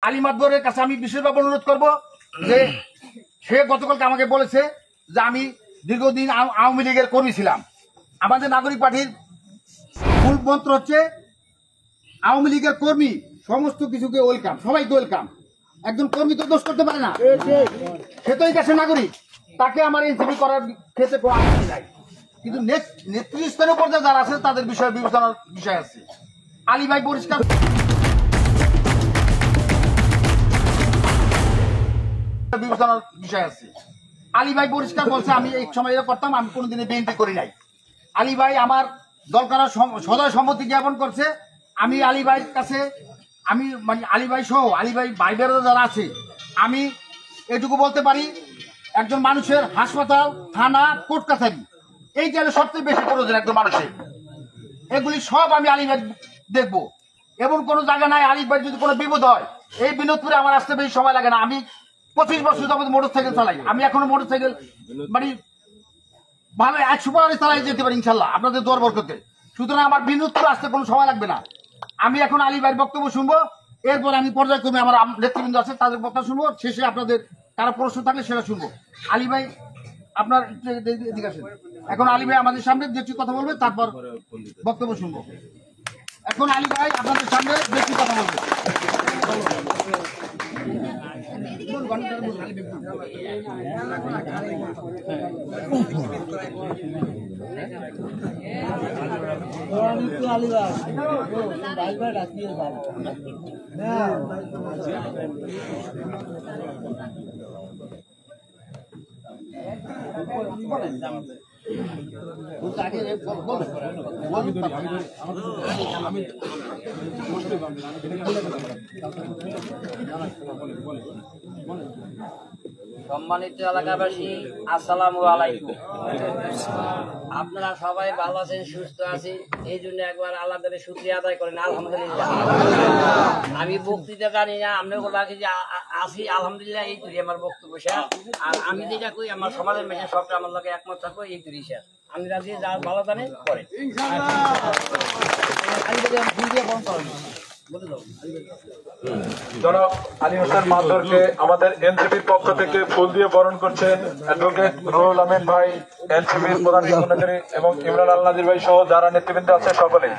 আলী মাদবরের কাছে আমি বিশেষভাবে অনুরোধ করব যে সে গতকালকে আমাকে বলেছে যে আমি দীর্ঘদিন আওয়ামী লীগের কর্মী ছিলাম। আমাদের নাগরিক পার্টির মূল মন্ত্র হচ্ছে আওয়ামী লীগের কর্মী সমস্ত কিছুকে ওয়েলকাম, সবাইকে ওয়েলকাম। একজন কর্মী তো দোষ করতে পারে না, সে তো এই দেশের নাগরিক, তাকে আমার এনসিপি করার ক্ষেত্রে কোনো আপত্তি নাই। কিন্তু নেতৃস্থানীয় পর্যায়ে যারা আছে তাদের বিষয়ে বিবেচনার বিষয় আছে। আলী ভাই পরিষ্কার বিবেচনার বিষয় আছে। আলী ভাই পরিষ্কার বলছে আমি এই সময় এটা করতাম, আমি কোনোদিনে বিএনপি করি নাই। আলী ভাই আমার দল করার সদয় সম্মতি জ্ঞাপন করছে। আমি আলী ভাইয়ের কাছে আমি মানে আলী ভাই সহ আলী ভাই ভাই বেরোদা যারা আছে, আমি এটুকু বলতে পারি একজন মানুষের হাসপাতাল, থানা, কোর্ট কাছারি এই গেলে সবচেয়ে বেশি প্রয়োজন একজন মানুষের। এগুলি সব আমি আলী ভাই দেখবো। এমন কোনো জায়গা নাই আলী ভাই যদি কোনো বিপদ হয়, এই বিনোদপুরে আমার আসতে বেশি সময় লাগে না। আমি 25 বছর যাবত মোটর সাইকেল চালাই, আমি এখনো মোটর সাইকেল মানে ভালো 100 চালাই যেতে পারি ইনশাল্লাহ আপনাদের দোয়ার বরকতে। সুতরাং আমার বিনোদপুরে আসতে কোনো সময় লাগবে না। আমি এখন আলী ভাইয়ের বক্তব্য শুনবো, এরপর আমি পর্যায়ক্রমে আমার নেতৃবৃন্দ আছে তাদের বক্তব্য শুনবো, শেষে আপনাদের কারো প্রশ্ন থাকলে সেটা শুনবো। আলী ভাই আপনার এদিকে আসেন। এখন আলী ভাই আমাদের সামনে যেটি কথা বলবে তারপর বক্তব্য শুনবো। এখন আলী ভাই আপনাদের সামনে যেটি কথা বলবে। সম্মানিত এলাকাবাসী, আসসালামু আলাইকুম। আপনারা সবাই ভালো আছেন, সুস্থ আছেন, এই জন্য একবার আল্লাহ তাআলার শুকরিয়া আদায় করেন আলহামদুলিল্লাহ। আমি বক্তৃতা জানি না, আপনাদের কাছে যে আসি আলহামদুলিল্লাহ, এই তুই আমার বক্তব্য শেষ। আর আমি যেটা কই আমার সমাজের মেশে সবটা আমার লোকে একমত থাকবো, এই তুই শেষ। আমি রাজি যা ভালো জানে করে জনাব আলী হোসেন মাদবরকে আমাদের এনসিপির পক্ষ থেকে ফুল দিয়ে বরণ করছেন অ্যাডভোকেট রুহুল আমিন ভাই, এনসিপির প্রধান সেক্রেটারি, এবং ইমরান আল নাজির ভাই সহ যারা নেতৃবৃন্দ আছে সকলেই।